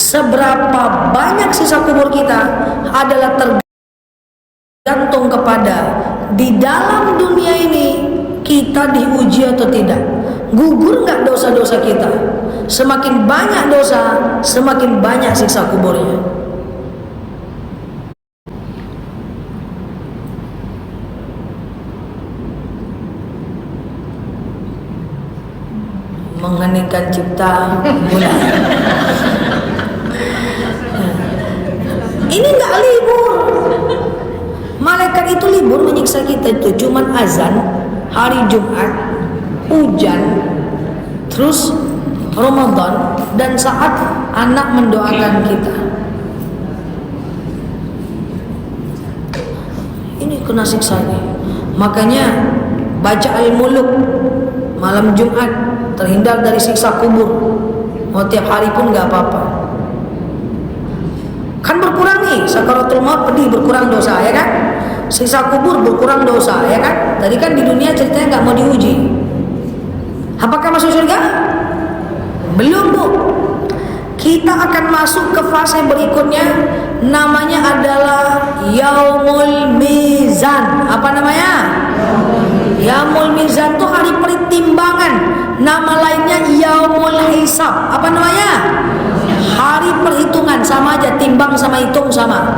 Seberapa banyak sisa kubur kita adalah tergantung kepada di dalam dunia ini kita diuji atau tidak. Gugur nggak dosa-dosa kita? Semakin banyak dosa, semakin banyak siksa kuburnya. Mengheningkan cipta mulai. Ini nggak libur. Malaikat itu libur menyiksa kita itu cuman azan hari Jumat, hujan, terus Ramadan, dan saat anak mendoakan kita. Ini kena siksanya. Makanya baca Al-Muluk malam Jumat, terhindar dari siksa kubur. Mau tiap hari pun nggak apa-apa. Kan berkurang nih, sakaratul maut pedih, berkurang dosa, ya kan? Siksa kubur berkurang dosa, ya kan? Tadi kan di dunia ceritanya nggak mau diuji. Apakah masuk surga? Belum, Bu. Kita akan masuk ke fase berikutnya, namanya adalah Yaumul Mizan. Apa namanya? Yaumul Mizan itu hari pertimbangan. Nama lainnya Yaumul Hisab. Apa namanya? Hari perhitungan. Sama aja, timbang sama hitung sama.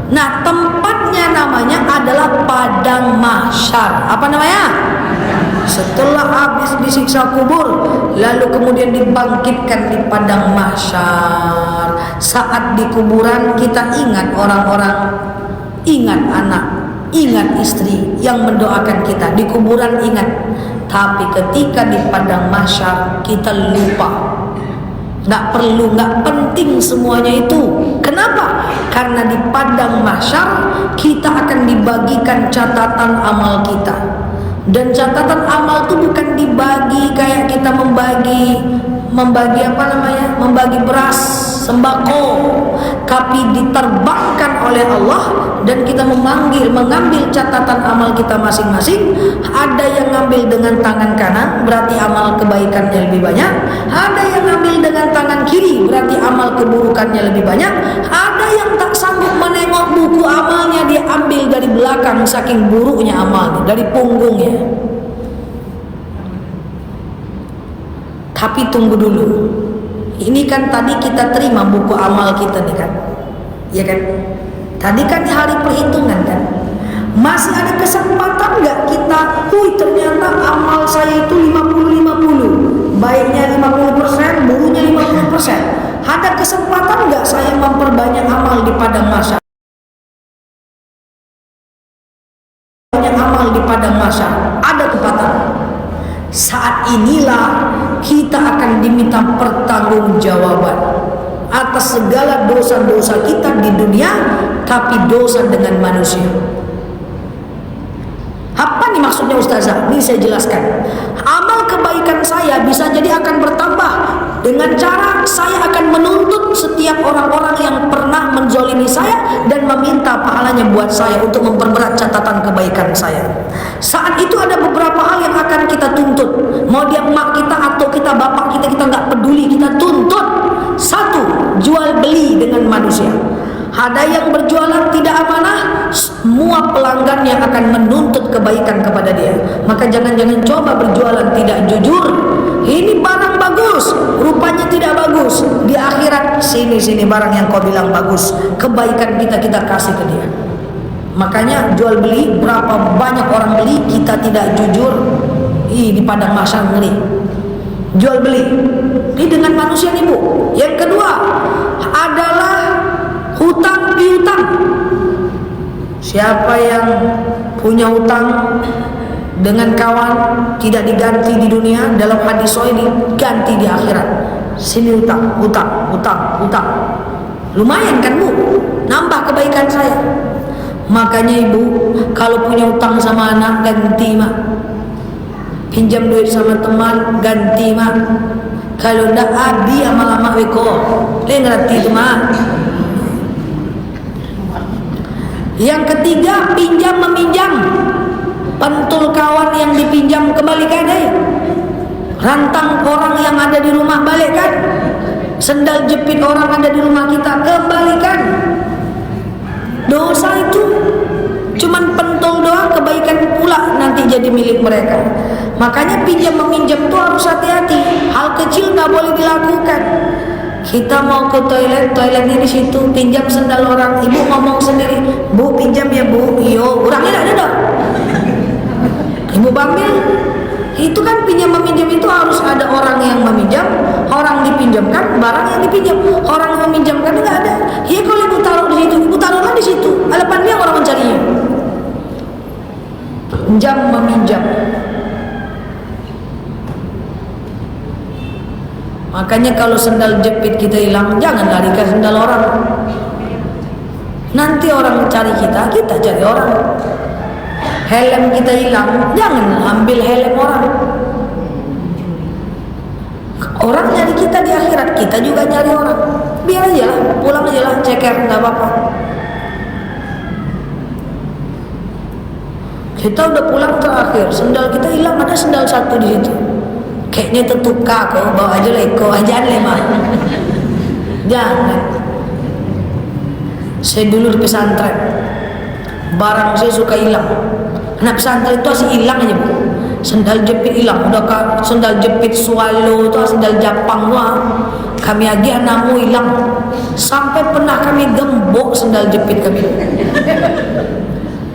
Nah, tempatnya namanya adalah Padang Mahsyar. Apa namanya? Setelah habis disiksa kubur, lalu kemudian dibangkitkan di Padang Mahsyar. Saat di kuburan kita ingat orang-orang, ingat anak, ingat istri yang mendoakan kita. Di kuburan ingat, tapi ketika di Padang Mahsyar kita lupa. Nggak perlu, nggak penting semuanya itu. Kenapa? Karena di Padang Mahsyar kita akan dibagikan catatan amal kita. Dan catatan amal itu bukan dibagi kayak kita membagi apa namanya? Membagi beras, sembako, tapi diterbangkan oleh Allah dan kita mengambil catatan amal kita masing-masing. Ada yang ngambil dengan tangan kanan, berarti amal kebaikannya lebih banyak. Ada yang ngambil dengan tangan kiri, berarti amal keburukannya lebih banyak. Ada yang tak sanggup menengok buku amalnya, dia ambil dari belakang saking buruknya amalnya, dari punggungnya. Tapi tunggu dulu. Ini kan tadi kita terima buku amal kita nih kan. Ya kan? Tadi kan di hari perhitungan kan. Masih ada kesempatan nggak kita, ternyata amal saya itu 50-50. Baiknya 50%, buruknya 50%. Ada kesempatan nggak saya memperbanyak amal di Padang Mahsyar? Banyak amal di Padang Mahsyar. Ada kesempatan. Saat inilah kita akan diminta pertanggungjawaban atas segala dosa-dosa kita di dunia, tapi dosa dengan manusia. Apa nih maksudnya Ustazah? Ini saya jelaskan. Amal kebaikan saya bisa jadi akan bertambah dengan cara saya akan menuntut setiap orang-orang yang pernah menzolimi saya dan meminta pahalanya buat saya untuk memperberat catatan kebaikan saya. Saat itu ada beberapa hal yang akan kita tuntut. Mau dia emak kita atau kita bapak kita nggak peduli, kita tuntut. Satu, jual beli dengan manusia. Ada yang berjualan tidak amanah, semua pelanggannya akan menuntut kebaikan kepada dia. Maka jangan-jangan coba berjualan tidak jujur. Ini barang bagus, rupanya tidak bagus. Di akhirat, sini barang yang kau bilang bagus, kebaikan kita kasih ke dia. Makanya jual beli, berapa banyak orang beli, kita tidak jujur. Di Padang Mahsyar ngeri. Jual beli ini dengan manusia nih, Bu. Yang kedua adalah hutang piutang. Siapa yang punya hutang dengan kawan tidak diganti di dunia, dalam hadis sahih diganti di akhirat. Sini hutang. Lumayan kan, Bu? Nambah kebaikan saya. Makanya Ibu, kalau punya hutang sama anak, ganti mak. Pinjam duit sama teman, ganti mak. Kalau ndak adi lama-lama weko, ngerti itu mak. Yang ketiga, pinjam meminjam. Pentul kawan yang dipinjam kembalikan, rantang orang yang ada di rumah balikkan. Sendal jepit orang ada di rumah kita, kembalikan. Dosa itu cuman pentol doang, kebaikan pula nanti jadi milik mereka. Makanya pinjam meminjam itu harus hati-hati. Hal kecil nggak boleh dilakukan. Kita mau ke toilet, toiletnya di situ, pinjam sendal orang. Ibu ngomong sendiri, Bu pinjam ya Bu. Iyo, orangnya tidak ada. Ibu ambil. Itu kan pinjam meminjam itu harus ada orang yang meminjam, orang dipinjamkan, barang yang dipinjam. Orang yang meminjamkan nggak ada. Ya kalau ibu taruh di situ, ibu taruhlah di situ. Halapan dia orang mencarinya. Pinjam meminjam. Makanya kalau sendal jepit kita hilang, jangan larikan sendal orang. Nanti orang cari kita, kita cari orang. Helm kita hilang, jangan ambil helm orang. Orang nyari kita di akhirat, kita juga nyari orang. Biar aja lah, pulang aja lah, ceker, nggak apa-apa. Kita udah pulang terakhir, sendal kita hilang, ada sendal satu di situ. Kayaknya tertukar kok, bawa aja lah, kok aja lemah. Jangan. Saya dulu di pesantren, barang saya suka hilang. Anak pesantren itu asli hilang aja Bu. Sendal jepit hilang, udah sendal jepit swallow itu, sendal Jepang tuh. Kami aja anakmu hilang. Sampai pernah kami gembok sendal jepit kami.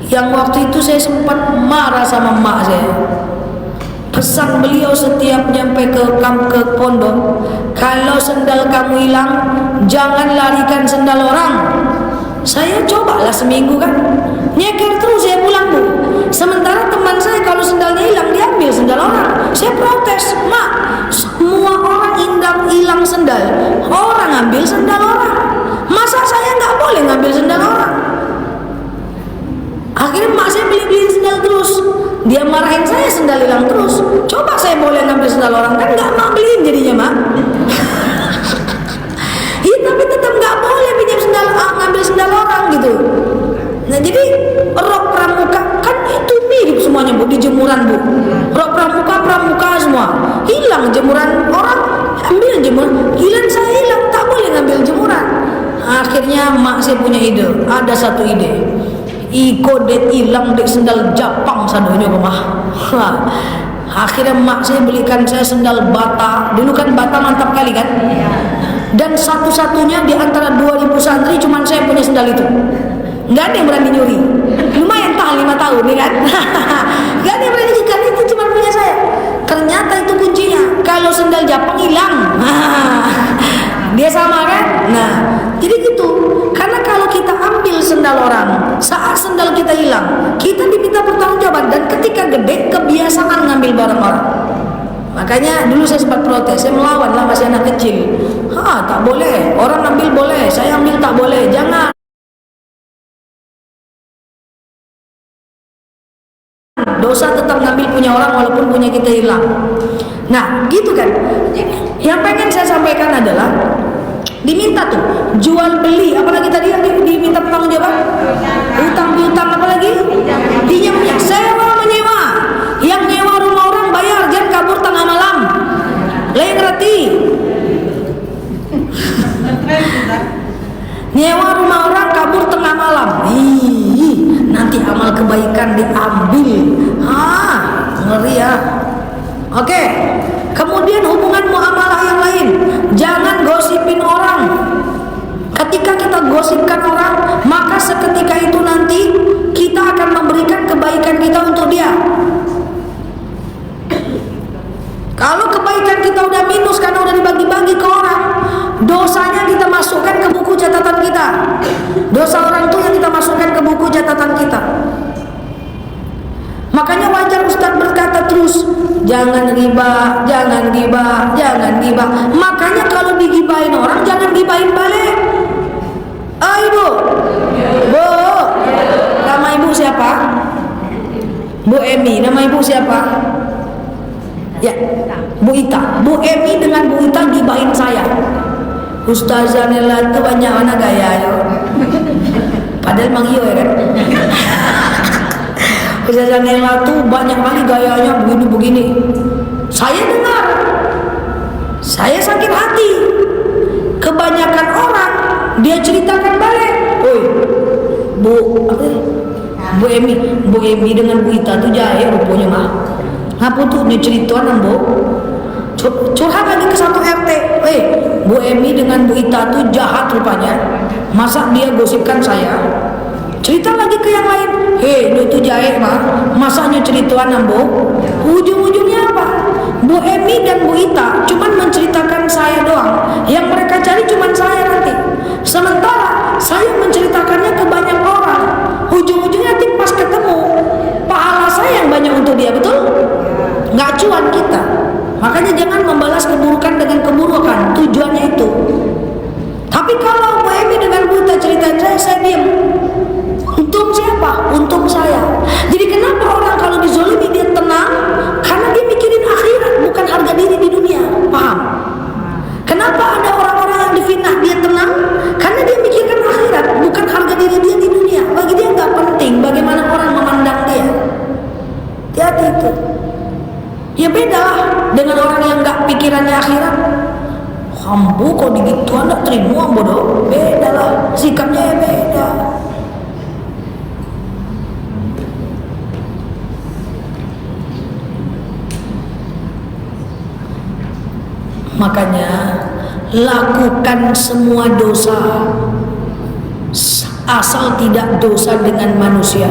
Yang waktu itu saya sempat marah sama mak saya. Pesan beliau setiap nyampe ke pondok, kalau sendal kamu hilang, jangan larikan sendal orang. Saya cobalah seminggu kan, nyeker terus saya pulang Bu. Sementara teman saya kalau sendalnya hilang, dia ambil sendal orang. Saya protes, Mak, semua orang hilang sendal, orang ambil sendal orang. Masa saya nggak boleh ngambil sendal orang? Akhirnya mak saya beli-beliin sendal terus. Dia marahin saya sendal hilang terus. Coba saya boleh ngambil sendal orang, kan nggak mak beliin jadinya mak. Iya, tapi tetap nggak boleh pinjam sendal, ngambil sendal orang gitu. Nah jadi rok pramuka kan itu mirip semuanya Bu, di jemuran Bu. Rok pramuka semua hilang, jemuran orang ambil jemuran. Hilang, saya hilang, tak boleh ngambil jemuran. Akhirnya mak saya punya ide, ada satu ide. Iko det hilang dek sendal Jepang sadonya rumah. Akhirnya mak saya belikan saya sendal Bata. Dulu kan Bata mantap kali kan. Dan satu-satunya di antara 2000 santri cuman saya punya sendal itu. Nggak ada yang berani nyuri. Lumayan tahan 5 tahun nih kan. Nggak ada yang berani nyuri, karena itu cuma punya saya. Ternyata itu kuncinya. Kalau sendal Jepang hilang, dia sama kan. Nah jadi gitu. Karena kalau kita ambil sendal orang, saat sendal kita hilang, kita diminta pertanggungjawaban. Dan ketika gede, kebiasaan ngambil barang orang. Makanya dulu saya sempat protes, saya melawan lah, masih anak kecil. Tak boleh, orang ambil boleh, saya ambil tak boleh, jangan. Dosa tetap ngambil punya orang walaupun punya kita hilang. Nah gitu kan. Yang pengen saya sampaikan adalah, diminta tuh jual beli, apalagi tadi yang diminta pertanggung jawab, utang piutang, apalagi pinjamnya, sewa menyewa. Yang nyewa rumah orang bayar, jangan kabur tengah malam. Lain ngerti. Nyewa rumah orang kabur tengah malam. Nanti amal kebaikan diambil. Ngeri ya. Oke. Kemudian hubungan muamalah yang lain, jangan gosipin orang. Ketika kita gosipkan orang, maka seketika itu nanti kita akan memberikan kebaikan kita untuk dia. Kalau kebaikan kita udah minus karena udah dibagi-bagi ke orang, dosanya kita masukkan ke buku catatan kita. Dosa orang itu yang kita masukkan ke buku catatan kita. Makanya wajar Ustaz berkata terus, jangan gibah, jangan gibah, jangan gibah. Makanya kalau digibahin orang, jangan gibahin balik. Ibu, Bu, nama ibu siapa? Bu Emi, nama ibu siapa? Ya, Bu Ita. Bu Emi dengan Bu Ita gibahin saya. Ustazah Nela itu banyak mana gaya yo. Padahal mang iyo ya kan. Ustazah Nela tuh banyak kali gayanya begini-begini. Saya dengar, saya sakit hati. kebanyakan orang dia ceritakan balik. Oi, Bu, apa ini? Bu Emi dengan Bu Ita tuh jahe rupanya mah. Ngapa tuh dia cerituan Bu? Curhat lagi ke satu RT. Bu Emi dengan Bu Ita tuh jahat rupanya. Masa dia gosipkan saya? Cerita lagi ke yang lain. Itu jahe mah. Masanya cerituan Bu? Ujung-ujungnya apa? Bu Emi dan Bu Ita cuman menceritakan saya doang. Yang mereka cari cuman saya nanti. Sementara saya menceritakannya ke banyak orang. Ujung-ujungnya nanti pas ketemu pahala saya yang banyak untuk dia, betul? Nggak cuan kita. Makanya jangan membalas keburukan dengan keburukan. Tujuannya itu. Tapi kalau Bu Emi dengan Bu Ita ceritain saya diam. Untung siapa? Untung saya. Jadi kenapa orang kalau dizolimi dia tenang? Karena dia mikirin akhirat, bukan harga diri di dunia. Paham? Kenapa ada orang-orang yang difitnah dia tenang? Karena dia mikirkan akhirat, bukan harga diri dia di dunia. Bagi dia nggak penting bagaimana orang memandang dia. Hati-hati itu. Ya beda lah dengan orang yang nggak pikirannya akhirat. Hambu kok digituan nggak terima bodoh. Beda lah, sikapnya ya beda. Makanya lakukan semua dosa asal tidak dosa dengan manusia.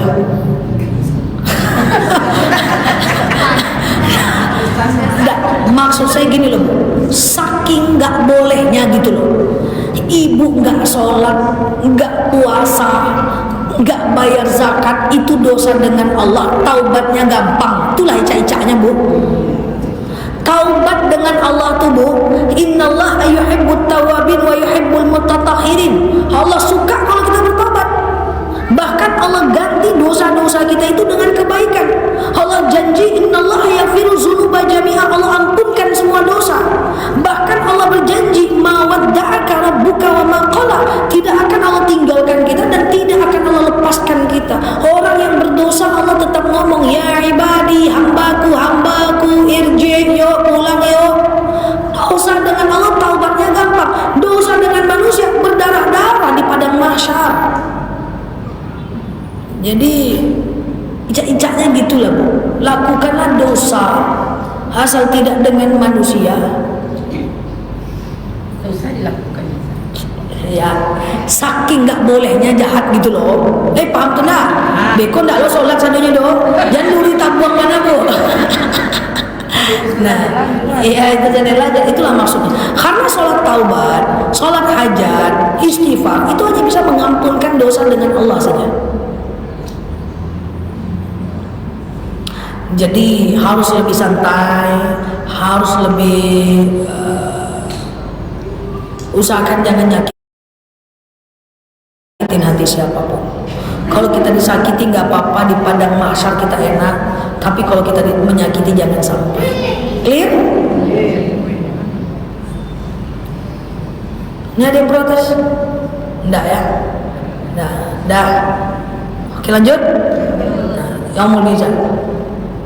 Nggak, maksud saya gini loh, saking nggak bolehnya gitu loh. Ibu nggak sholat, nggak puasa, nggak bayar zakat, itu dosa dengan Allah. Taubatnya gampang, itulah ica-icanya Bu. Taubat dengan Allah tuh Bu, innallaha yuhibbut tawabin wa yuhibbul mutatahhirin. Allah suka kalau kita bertobat. Bahkan Allah ganti dosa-dosa kita itu dengan kebaikan. Allah janji innallaha yaghfiru dzunuba jami'a, Allah ampunkan semua dosa. Bahkan Allah berjanji ma wadda'aka rabbuka wa ma qala, tidak akan Allah tinggalkan kita dan tidak akan Allah lepaskan kita. Orang yang berdosa Allah tetap ngomong ya ibadi, hambaku irji, yo pulang yo. Dosa dengan Allah taubatnya gampang. Dosa dengan manusia berdarah-darah di padang mahsyar. Jadi icak-icaknya gitulah Bu. Lakukanlah dosa asal tidak dengan manusia. Dosa dilakukan. Ya, saking nggak bolehnya jahat gitu loh. Paham tuh nak? Beko ndak lo sholat sadonya do. Jangan duri tabuang mana Bu. Nah, iya itu jadilah, itulah maksudnya. Karena sholat taubat, sholat hajat, istighfar itu hanya bisa mengampunkan dosa dengan Allah saja. Jadi harus lebih santai, harus lebih usahakan jangan nyakitin hati siapapun. Kalau kita disakiti nggak apa-apa, di padang mahsyar kita enak. Tapi kalau kita menyakiti jangan sampai. Clear? Ini ada yang protes? Enggak ya? Enggak. Oke lanjut. Nah, yang mau bisa.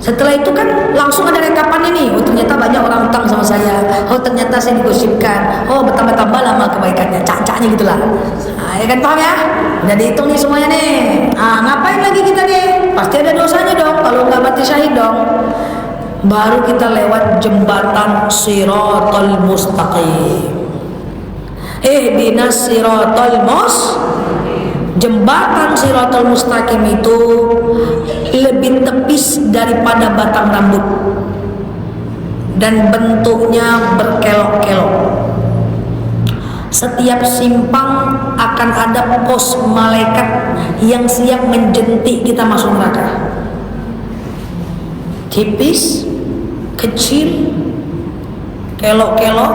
Setelah itu kan langsung ada rekapannya nih. Oh ternyata banyak orang utang sama saya. Oh ternyata saya digosipkan. Oh bertambah-tambah lama kebaikannya. Cacaknya gitulah. Nah, ya kan paham ya? Udah dihitung nih semuanya nih. Ngapain lagi kita nih? Pasti ada dosanya dong. Kalau nggak mati syahid dong. Baru kita lewat jembatan Shiratal Mustaqim. Ihdinas Shiratal Mustaqim. Jembatan Shiratal Mustaqim itu lebih tepis daripada batang rambut dan bentuknya berkelok-kelok. Setiap simpang akan ada pos malaikat yang siap menjentik kita masuk neraka. Tipis, kecil, kelok-kelok.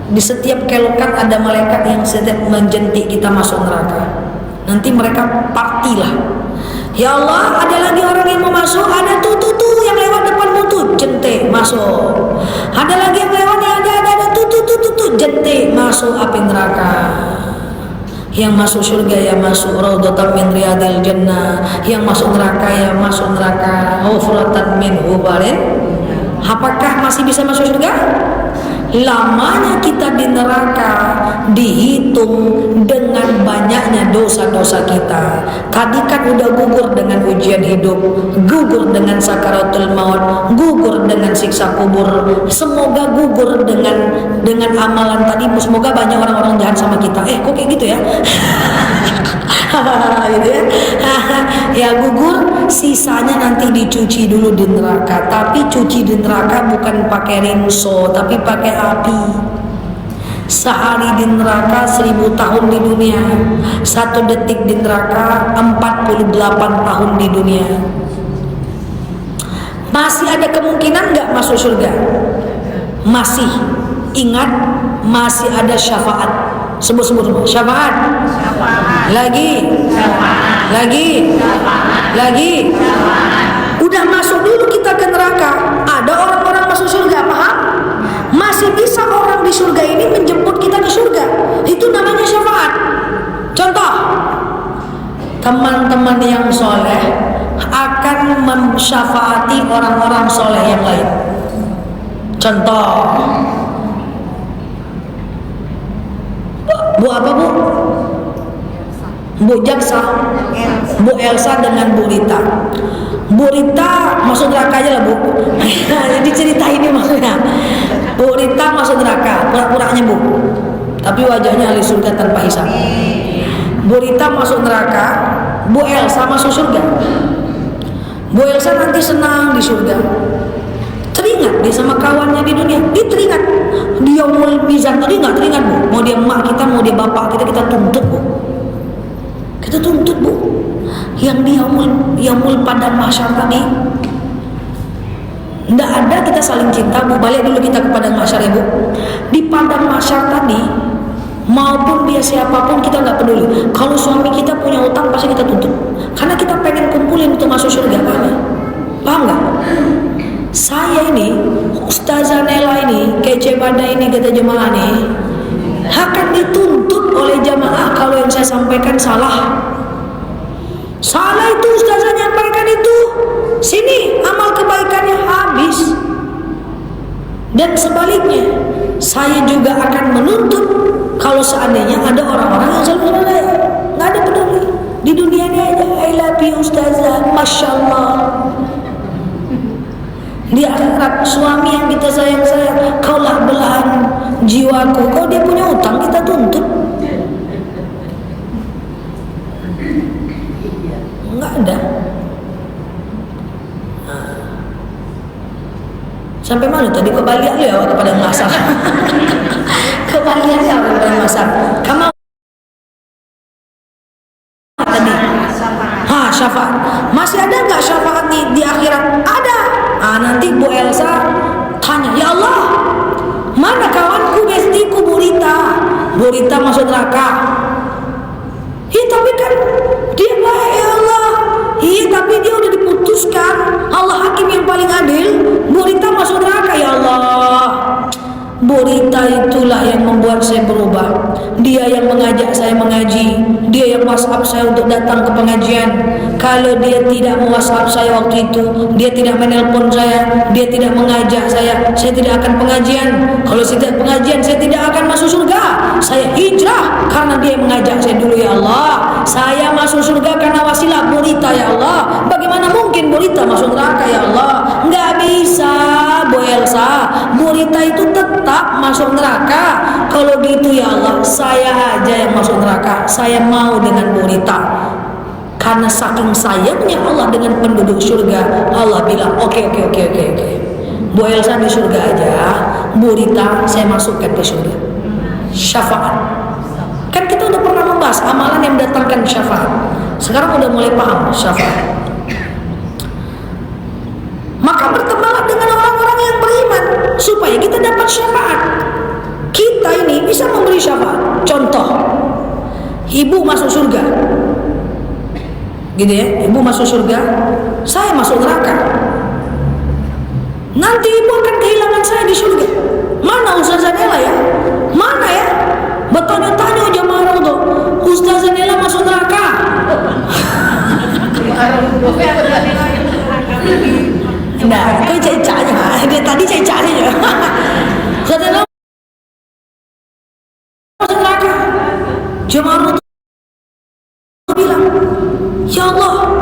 Di setiap kelokan ada malaikat yang siap menjentik kita masuk neraka. Nanti mereka partilah. Ya Allah, ada lagi orang yang mau masuk, ada tuh yang lewat depanmu tuh, jentik masuk. Ada lagi yang lewat, ada tuh jentik masuk api neraka. Yang masuk surga ya masuk raudhatan min riyadil jannah, yang masuk neraka ya masuk neraka hufratan min hubarin. Apakah masih bisa masuk surga? lamanya kita di neraka dihitung dengan banyaknya dosa-dosa kita. Tadi kan udah gugur dengan ujian hidup, gugur dengan sakaratul maut, gugur dengan siksa kubur. Semoga gugur dengan amalan tadi. Semoga banyak orang-orang jahat sama kita. Kok kayak gitu ya? Gitu ya. Ya gugur, sisanya nanti dicuci dulu di neraka. Tapi cuci di neraka bukan pakai rinso, tapi pakai api. Sehari di neraka 1000 tahun di dunia, 1 detik di neraka 48 tahun di dunia. Masih ada kemungkinan nggak masuk surga? Masih. Ingat, masih ada syafaat. Sebut-sebut syafaat. Lagi. Udah masuk dulu kita ke neraka, ada orang-orang masuk surga, paham? Masih bisa orang di surga ini menjemput kita ke surga. Itu namanya syafaat. Contoh, teman-teman yang soleh akan mensyafaati orang-orang soleh yang lain. Contoh, Bu apa Bu? Bu Jaksa, Bu Elsa dengan Bu Rita. Bu Rita masuk neraka aja lah Bu. Jadi cerita ini maksudnya. Bu Rita masuk neraka, pura-puranya Bu. Tapi wajahnya ahli surga tanpa hisab. Bu Rita masuk neraka, Bu Elsa masuk surga. Bu Elsa nanti senang di surga. Teringat dia sama kawannya di dunia, dia teringat. Dia mau mizan teringat Bu. Mau dia emak kita, mau dia bapak kita, kita tuntut Bu. Kita tuntut Bu. Yang di yaumul padang mahsyar tadi, tidak ada kita saling cinta Bu. Balik dulu kita ke padang mahsyar ya Bu. Di padang mahsyar tadi, maupun dia siapapun kita nggak peduli. Kalau suami kita punya utang pasti kita tuntut, karena kita pengen kumpulin untuk masuk surga. Paham nggak? Saya ini, Ustazah Nela ini, kece badai ini, kata jemaah nih, akan dituntut oleh jamaah kalau yang saya sampaikan salah. Salah itu Ustazah nyampaikan itu, sini amal kebaikannya habis. Dan sebaliknya, saya juga akan menuntut kalau seandainya ada orang-orang yang selalu salah, nggak ada peduli. Di dunia ini aja, I love you Ustazah, Masya Allah. Di akhirat, suami yang kita sayang-sayang, kaulah belahan jiwaku. Kalau dia punya utang, kita tuntut. Enggak ada. Sampai mana tadi? Kebalian ya kepada masak. Kebalian ya kepada masak. Kamu tadi? Syafaat. Masih ada nggak syafaat di akhirat? Ada. Nanti Bu Elsa tanya, ya Allah, mana kawanku bestiku Bu Rita? Bu Rita masuk neraka. Tapi kan dia baik ya Allah. Tapi dia udah diputuskan. Allah hakim yang paling adil. Bu Rita masuk neraka ya Allah. Bu Rita itulah yang membuat saya berubah. Dia yang mengajak saya mengaji. Dia yang WhatsApp saya untuk datang ke pengajian. Kalau dia tidak WhatsApp saya waktu itu, dia tidak menelpon saya, dia tidak mengajak saya tidak akan pengajian. Kalau saya tidak pengajian, saya tidak akan masuk surga. Saya hijrah karena dia yang mengajak saya dulu ya Allah. Saya masuk surga karena wasilah Bu Rita ya Allah. Bagaimana mungkin Bu Rita masuk neraka ya Allah? Nggak bisa Bu Elsa. Bu Rita itu tetap masuk neraka. Kalau gitu ya Allah, saya aja yang masuk neraka. Saya mau dengan Bu Rita. Karena saking sayangnya Allah dengan penduduk surga, Allah bilang oke. Bu Elsa di surga aja, Bu Rita saya masukkan ke surga. Syafaat. Kan kita udah pernah membahas amalan yang mendatangkan syafaat. Sekarang udah mulai paham syafaat. Maka bertemanlah dengan orang-orang yang beriman supaya kita dapat syafaat. Kita ini bisa memberi syafaat. Contoh, ibu masuk surga, gitu ya, ibu masuk surga, saya masuk neraka. Nanti ibu akan kehilangan saya di surga. Mana Ustazah Nela ya? Mana ya? Bertanya-tanya jamaah Raudhah, Ustazah Nela masuk neraka. Nah, itu cecaknya. Dia tadi cecaknya. Jemaah bilang, ya Allah,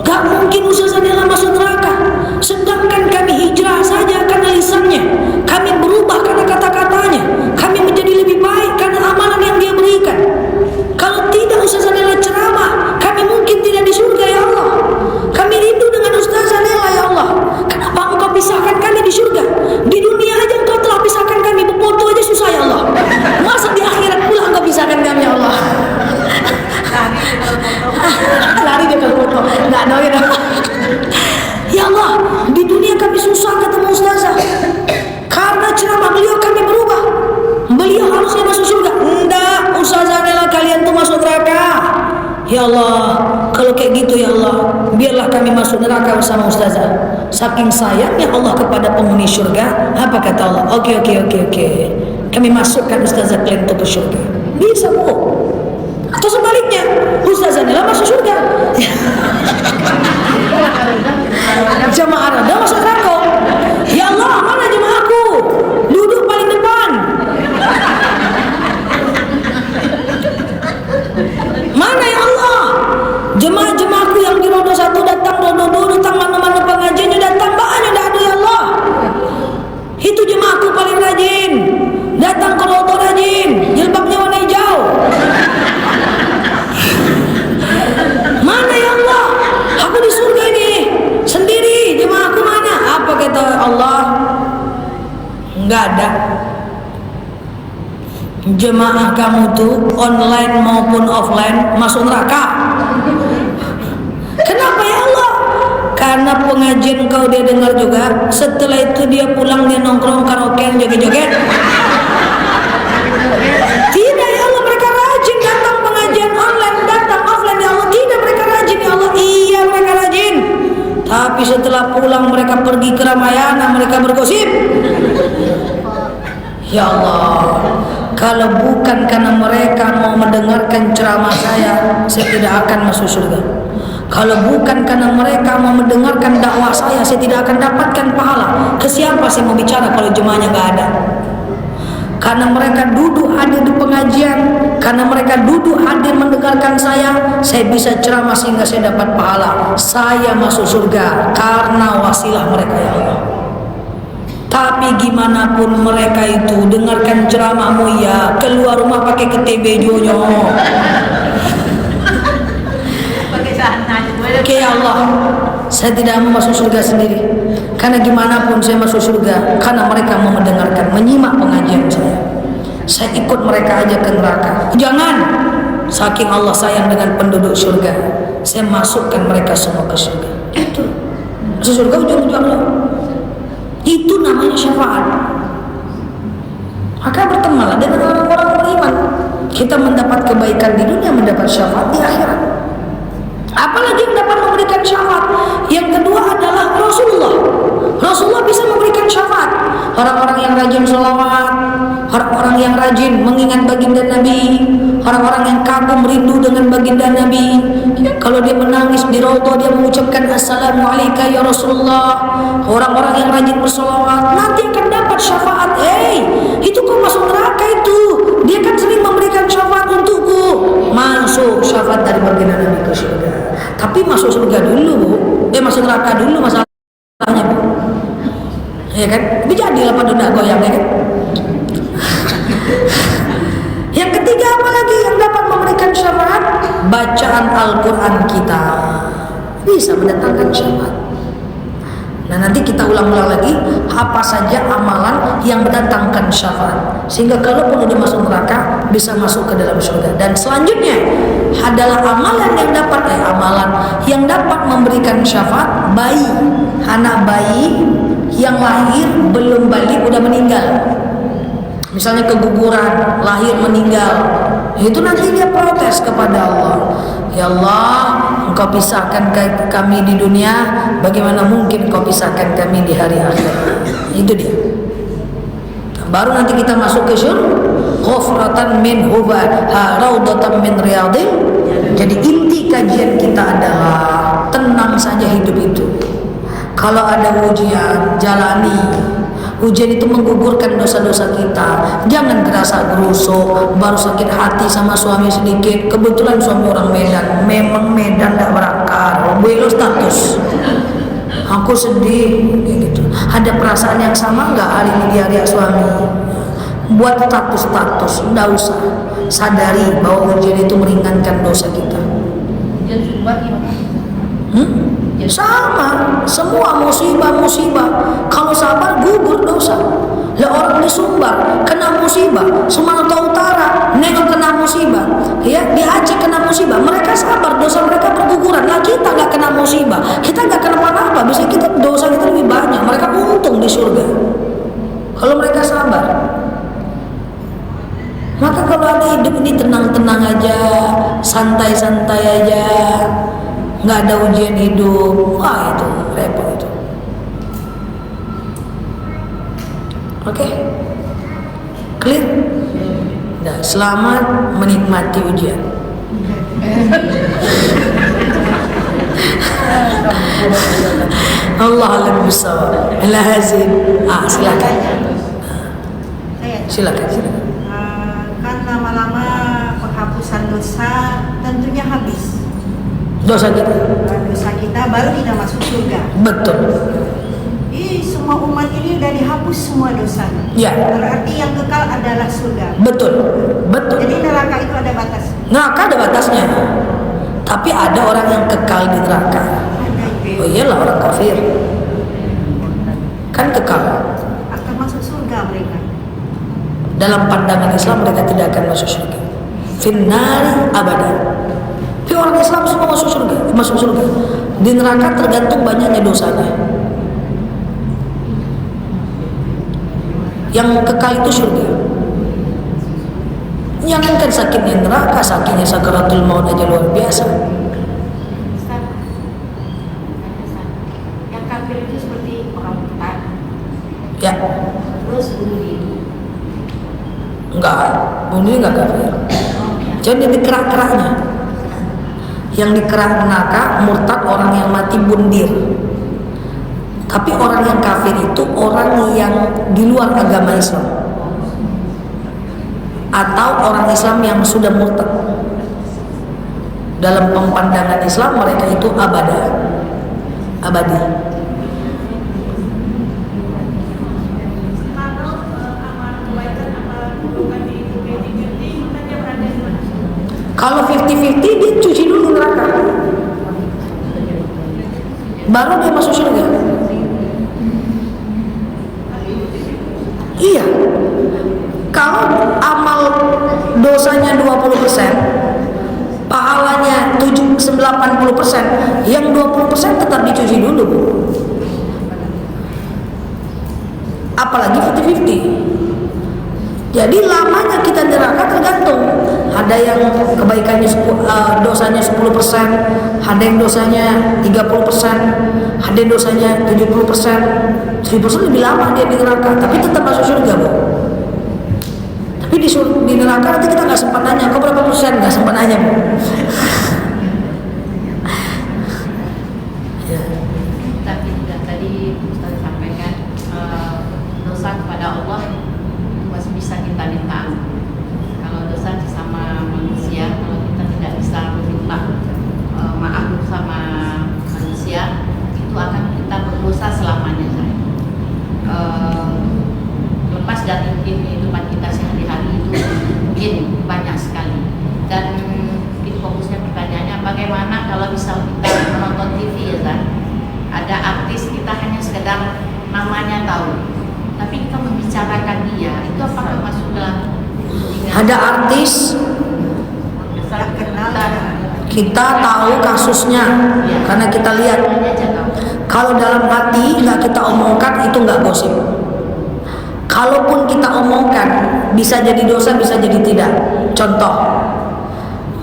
gak mungkin Ustaz Anela masuk neraka, sedangkan kami hijrah saja karena lisannya, kami berubah karena kata-katanya, kami menjadi lebih baik karena amalan yang dia berikan. Kalau tidak Ustaz Anela ceramah, kami mungkin tidak di surga ya Allah. Kami rindu dengan Ustaz Anela ya Allah. Kenapa engkau pisahkan kami di surga? Di dunia aja engkau telah pisahkan kami, berfoto aja susah ya Allah, masa di akhirat pula engkau pisahkan kami ya Allah. Lari dia kalau foto, nggak ada ya. Ya Allah, di dunia kami susah ketemu ustazah, karena ceramah beliau kami berubah. Beliau harusnya masuk surga. Enggak, Ustazah Anela kalian tuh masuk neraka. Ya Allah, kalau kayak gitu ya Allah, biarlah kami masuk neraka bersama ustazah. Saking sayangnya Allah kepada penghuni surga, apa kata Allah? Oke. Kami masukkan ustazah kalian ke surga. Bisa bu. Atau sebaliknya, Ustazah Anela masuk surga, jemaah Rada masuk neraka. Ya Allah, mana jemaahku? Duduk paling depan. Mana ya Allah? Jemaah-jemaahku yang di roda 1 datang, roda 2 datang, mana-mana pengajiannya datang, banyak dah ada ya Allah. Itu jemaahku paling rajin, datang ke roda rajin, jilbabnya warna hijau. Mana ya Allah? Aku di surga ini sendiri, jemaahku mana? Apa kata Allah? Enggak ada. Jemaah kamu tuh online maupun offline masuk neraka. Kenapa ya Allah? Karena pengajian kau dia dengar juga, setelah itu dia pulang dia nongkrong karaoke joget-joget. Tidak ya Allah, mereka rajin datang pengajian online, datang offline ya Allah. Tidak, mereka rajin ya Allah. Iya, mereka rajin. Tapi setelah pulang mereka pergi ke Ramayana, mereka bergosip. Ya Allah, kalau bukan karena mereka mau mendengarkan ceramah saya tidak akan masuk surga. Kalau bukan karena mereka mau mendengarkan dakwah saya tidak akan dapatkan pahala. Ke siapa saya mau bicara kalau jemaahnya nggak ada? Karena mereka duduk hadir di pengajian, karena mereka duduk hadir mendengarkan saya bisa ceramah sehingga saya dapat pahala. Saya masuk surga karena wasilah mereka ya Allah. Tapi gimana pun mereka itu dengarkan ceramahmu ya, keluar rumah pakai KTP jonyo. Oke ya Allah, saya tidak mau masuk surga sendiri. Karena gimana pun saya masuk surga karena mereka mau mendengarkan, menyimak pengajian saya. Saya ikut mereka aja ke neraka. Jangan, saking Allah sayang dengan penduduk surga, saya masukkan mereka semua ke surga. Itu masuk surga ujung-ujungnya. Itu namanya syafaat. Maka bertemanlah dengan orang-orang beriman. Kita mendapat kebaikan di dunia, mendapat syafaat di akhirat. Apalagi yang dapat memberikan syafaat? Yang kedua adalah Rasulullah. Rasulullah bisa memberikan syafaat. Orang-orang yang rajin sholawat, orang-orang yang rajin mengingat baginda Nabi, orang-orang yang kagum rindu dengan baginda Nabi. Kalau dia menangis di raudhah, dia mengucapkan Assalamualaikum ya Rasulullah. Orang-orang yang rajin bersolawat nanti akan dapat syafaat. Itu kok masuk neraka itu? Dia kan sering memberikan syafaat untukku. Masuk syafaat dari baginda Nabi ke surga. Tapi masuk surga dulu, Bu. Masuk neraka dulu masalahnya, Bu. Ya kan? Tapi jadilah pada nak goyang ya kan? Yang ketiga apa lagi yang dapat memberikan syafaat? Bacaan Al-Quran kita bisa mendatangkan syafaat. Nah nanti kita ulang-ulang lagi apa saja amalan yang mendatangkan syafaat, sehingga kalaupun udah masuk neraka bisa masuk ke dalam surga. Dan selanjutnya adalah amalan yang dapat memberikan syafaat. Bayi, anak bayi yang lahir belum balik udah meninggal, misalnya keguguran, lahir meninggal, itu nanti dia protes kepada Allah. Ya Allah, Engkau pisahkan kami di dunia, bagaimana mungkin Engkau pisahkan kami di hari akhirat? Itu dia. Baru nanti kita masuk ke surga. Ghufratan min raudatan min riyadin. Jadi inti kajian kita adalah tenang saja hidup itu. Kalau ada ujian, jalani. Ujian itu menggugurkan dosa-dosa kita. Jangan kerasa gerusuk, baru sakit hati sama suami sedikit. Kebetulan suami orang Medan, memang Medan tidak berakar. Belo status. Aku sedih, gitu. Ada perasaan yang sama nggak hari ini dia suami? Buat status-status, nggak usah. Sadari bahwa ujian itu meringankan dosa kita. Sama, semua musibah-musibah. Kalau sabar gugur dosa. Lah orang di Sumbar kena musibah, Sumatera Utara nengok kena musibah, ya di Aceh kena musibah. Mereka sabar, dosa mereka berguguran. Lah kita nggak kena musibah, kita nggak kena apa-apa. Bisa kita dosa kita lebih banyak. Mereka untung di surga. Kalau mereka sabar. Maka kalau ada hidup ini tenang-tenang aja, santai-santai aja. Nggak ada ujian hidup, wah itu repot itu. Oke, clear? Nah, selamat menikmati ujian. Allah alam bisawab. Alhazin. Silakan. Silakan. Kan lama-lama penghapusan dosa tentunya habis. Dosa kita baru tidak masuk surga. Betul. Semua umat ini sudah dihapus semua dosa. Ya. Berarti yang kekal adalah surga. Betul. Jadi neraka itu ada batas. Neraka ada batasnya. Tapi ada orang yang kekal di neraka. Oh iyalah, orang kafir kan kekal. Akan masuk surga mereka. Dalam pandangan Islam mereka tidak akan masuk surga. Finnari abadan. Tapi orang Islam semua masuk surga. Di neraka tergantung banyaknya dosanya. Yang kekal itu surga. Jangankan sakitnya neraka, sakitnya sakaratul maut aja luar biasa. Yang kafir itu seperti orang buta. Ya. Terus bunuh diri. Enggak, bunuh diri enggak kafir. Jadi di kerak-keraknya. Yang dikerak neraka murtad, orang yang mati bundir. Tapi orang yang kafir itu orang yang di luar agama Islam atau orang Islam yang sudah murtad. Dalam pandangan Islam mereka itu abadi. Kalau 50-50 dia cuci dulu neraka, baru dia masuk surga. Iya. Kalau amal dosanya 20%, pahalanya 80%, yang 20% tetap dicuci dulu, Bu. Apalagi 50-50. Jadi lamanya kita neraka tergantung. Ada yang kebaikannya dosanya 10%, ada yang dosanya 30%, ada yang dosanya 70%. 1000% lebih lama dia di neraka, tapi tetap masuk surga, Bu. Tapi di neraka nanti kita nggak sempat nanya, kau berapa persen? Nggak sempat nanya, Bu. Ya. Tapi juga tadi Ustaz sampaikan dosa kepada Allah masih bisa kita minta. Kalau dosa sama manusia, kalau kita tidak bisa meminta maaf sama manusia, itu akan kita berdosa selamanya. Lepas dari kehidupan kita sehari-hari itu mungkin banyak sekali. Dan mungkin fokusnya pertanyaannya bagaimana kalau misal kita menonton TV ya kan, ada artis kita hanya sekedar namanya tahu, tapi kita membicarakan dia, itu apakah masuk dalam Ada artis kita tahu kasusnya karena kita lihat. Kalau dalam hati nggak kita omongkan, itu nggak gosip. Kalaupun kita omongkan, bisa jadi dosa, bisa jadi tidak. Contoh,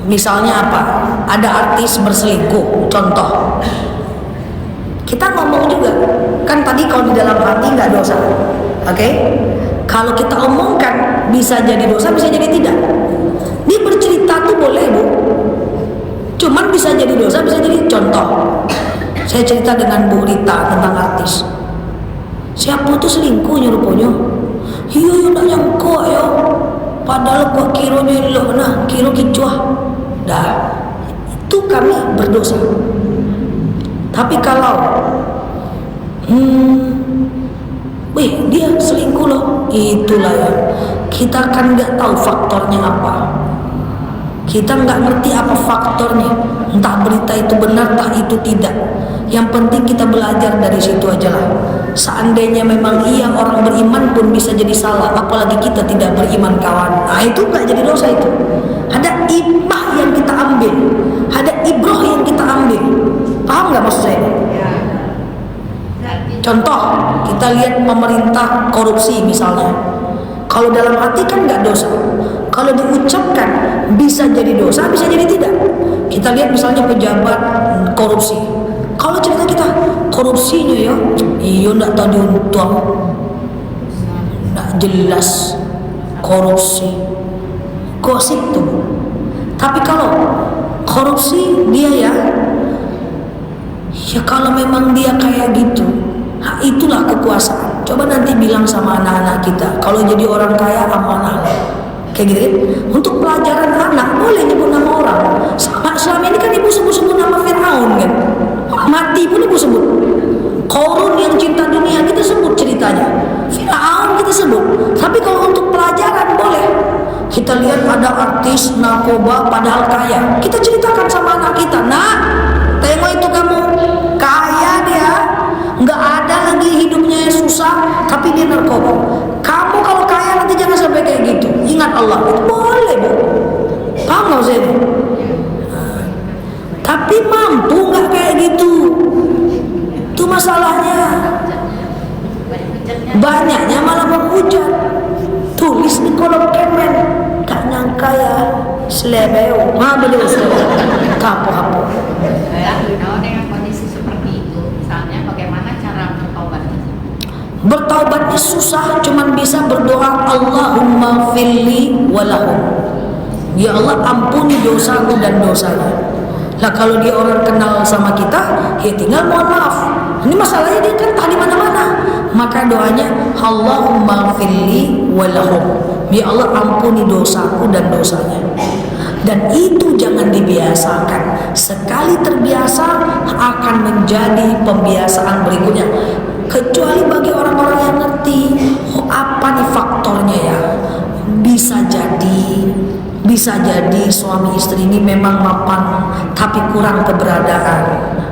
misalnya apa? Ada artis berselingkuh, contoh. Kita ngomong juga, kan tadi kalau di dalam hati nggak dosa, oke? Kalau kita omongkan, bisa jadi dosa, bisa jadi tidak. Dia bercerita tuh boleh, Bu. Cuman bisa jadi dosa, bisa jadi contoh. Saya cerita dengan Bu Rita tentang artis. Siapa tuh selingkuhnya rupanya? Iya nak nyangka ya. Padahal gua kiranya elok nah, kira kicuah. Dah, itu kami berdosa. Tapi kalau dia selingkuh loh, itulah ya. Kita kan nggak tahu faktornya apa. Kita nggak ngerti apa faktornya. Entah berita itu benar, entah itu tidak. Yang penting kita belajar dari situ aja lah. Seandainya memang iya orang beriman pun bisa jadi salah, apalagi kita tidak beriman kawan. Nah itu nggak jadi dosa itu. Ada ibah yang kita ambil, ada ibroh yang kita ambil. Paham nggak maksud saya? Contoh, kita lihat pemerintah korupsi misalnya. Kalau dalam hati kan nggak dosa. Kalau diucapkan bisa jadi dosa, bisa jadi tidak. Kita lihat misalnya pejabat korupsi. Kalau cerita kita korupsinya ya, iya nggak tahu diuntung, nggak jelas korupsi, gosip tuh. Tapi kalau korupsi dia ya kalau memang dia kayak gitu, itulah kekuasaan. Coba nanti bilang sama anak-anak kita, kalau jadi orang kaya amanah, kayak gitu kan. Untuk pelajaran anak boleh nyebut nama orang. Selama ini kan ibu sebut-sebut nama Fir'aun kan, mati pun ibu sebut. Korun yang cinta dunia kita sebut ceritanya, Fir'aun kita sebut. Tapi kalau untuk pelajaran boleh. Kita lihat ada artis narkoba padahal kaya, kita ceritakan sama anak kita, nah tengok itu kamu kaya dia, nggak ada lagi hidupnya susah, tapi dia narkoba. Kamu kalau kaya nanti jangan sampai kayak gitu. Ingat Allah, itu boleh bu. Paham nggak saya? Tapi mampu nggak kayak gitu? Itu masalahnya. Banyaknya malah menghujat. Tulis di kolom komen, tak nyangka ya selebeo. Beliau selebeo. Apa-apa. Kalau dengan kondisi seperti itu, misalnya bagaimana cara bertaubatnya? Bertaubatnya susah, cuman bisa berdoa Allahumma firli walahum. Ya Allah ampuni dosaku dan dosanya. Lah kalau dia orang kenal sama kita, ya tinggal mohon maaf. Ini masalahnya dia kan di mana-mana. Maka doanya Allahumma firli walahum. Ya Allah ampuni dosaku dan dosanya. Dan itu jangan dibiasakan. Sekali terbiasa akan menjadi pembiasaan berikutnya. Kecuali bagi orang-orang yang ngerti, apa nih faktornya ya. Bisa jadi suami istri ini memang mapan, tapi kurang keberadaan,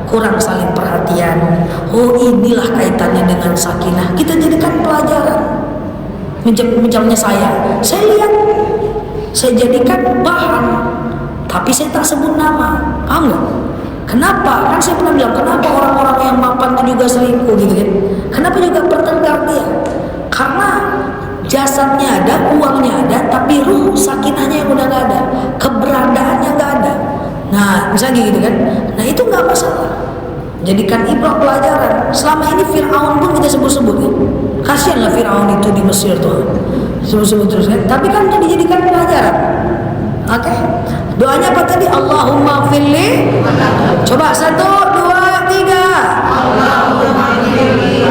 kurang saling perhatian. Oh inilah kaitannya dengan sakinah. Kita jadikan pelajaran. Misalnya saya lihat, saya jadikan bahan, tapi saya tak sebut nama. Paham nggak? Kenapa? Kan saya pernah bilang, kenapa orang-orang yang mapan itu juga selingkuh gitu kan? Kenapa juga bertengkar dia? Karena jasadnya ada, uangnya ada, tapi ruh sakinahnya yang udah nggak ada, keberadaannya nggak ada. Nah, misalnya gitu kan? Nah itu nggak masalah. Jadikan ibrah pelajaran. Selama ini Fir'aun pun kita sebut-sebut kan? Kasianlah Fir'aun itu di Mesir tuh, sebut-sebut terus kan? Tapi kan dijadikan pelajaran. Oke? Doanya apa tadi? Allahumma firli. Coba 1, 2, 3. Allahumma firli.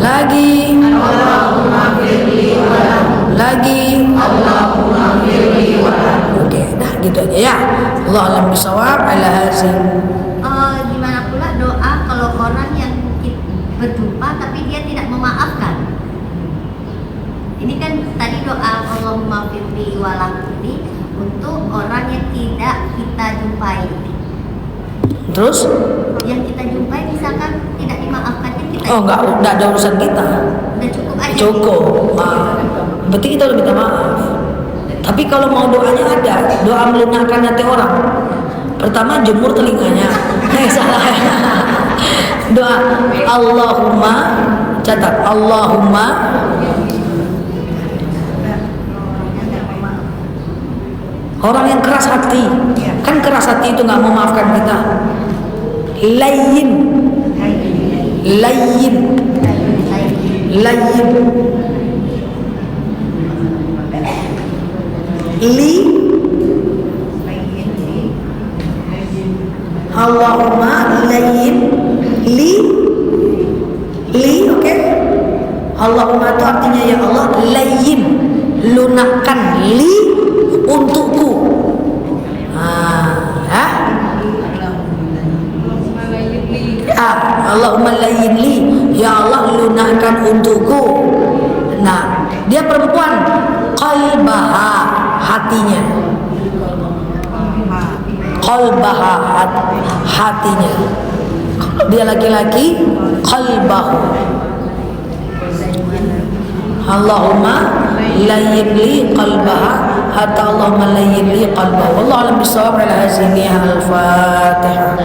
Lagi. Allahumma firli. Lagi. Allahumma firli. Oke, dah gitu aja ya. Allah alam bisawab ala hazim. Gimana pula doa kalau orang yang berjumpa tapi dia tidak memaafkan? Ini kan tadi doa Allahumma firli walahum ini untuk orang yang tidak kita jumpai. Terus? Yang kita jumpai misalkan tidak dimaafkannya kita. Oh enggak ada urusan kita. Udah cukup aja. Cukup. Berarti kita udah minta maaf. Tapi kalau mau doanya ada, doa melunakkan hati orang. Pertama jemur telinganya. Salah. Doa Allahumma, catat Allahumma orang yang keras hati, kan keras hati itu nggak mau maafkan kita. Layyin, layyin, layyin, li, Allahumma layyin, li, oke, ya Allah, layyin, lunakkan li untukku. Allahumma layyin li, ya Allah lunakkan untukku. Nah, dia perempuan, qalbaha, hatinya. Qalbaha, hatinya. Kalau dia laki-laki, qalbahu. Allahumma layyin li qalbaha, hatta Allahumma layyin li qalbahu. Wallahu a'lam bishawab. Ala hazini al-Fatihah.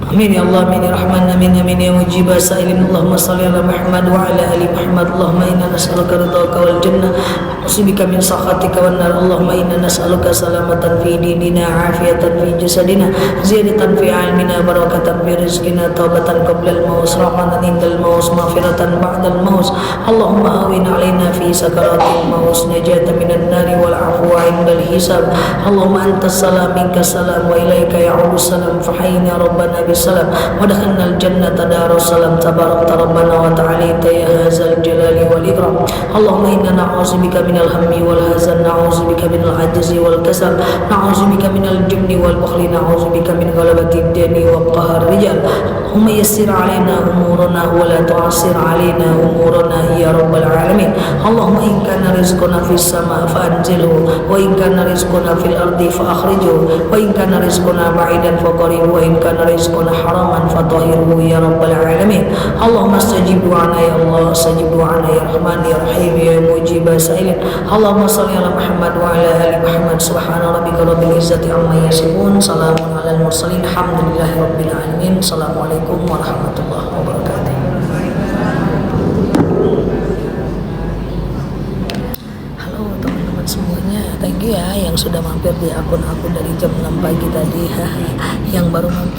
Amin ya Allah, amin ya Rahman, amin amin ya mujib sa'ilin. Allahumma salli ala Muhammad wa ala ali Muhammad. Allahumma inna nas'aluka ridhaka wal jannah, na'udzubika min sakhatika wan nar. Allahumma inna nas'aluka salamatan fi dinina, afiyatan fi jasadina, ziyadatan fi ilmina, barakatan fi rizqina, taubatan qabla al-maut, rahmatan indal maut, maghfiratan ba'da al-maut. Allahumma awin alaina fi sakaratil maut, najatan minan nari wal afwa indal hisab. Allahumma antas salam minka salam wa ilaika ya'udu salam, fahayna rabbana bis salam wa dakhalna al-jannata darus salam, tabarakta rabbana wa ta'alaita ya hadzal jalali wal ikram. Allahumma inna na'udzubika minal hammi wal hazan, na'udzubika minal ajzi wal kasal, na'udzubika minal jubni wal bukhli, na'udzubika min ghalabati ad-dini wa qahar rijal. Allahumma yassir alaina umurana wa la tu'assir alaina umurana ya rabbal alamin. Allahumma in kana rizquna fis sama fa anzilhu, wa in kana rizquna fil ardi fa akhrijhu, wa in kana rizquna ba'idan fa qarib, wa in kana rizquna haraman fatahhirhu ya rabbal alamin. Allahumma astajib du'ana ya Allah, astajib du'ana ya Rahman ya Rahim ya mujib sa'ilin. Allahumma salli ala Muhammad wa ala ali Muhammad. Subhana rabbika rabbil izzati amma yasifun, salamun alal mursalin, alhamdulillahi rabbil alamin. Assalamualaikum warahmatullahi wabarakatuh. Halo teman-teman semuanya, thank you ya yang sudah mampir di akun-akun dari jam 6 pagi tadi. Yang baru mampir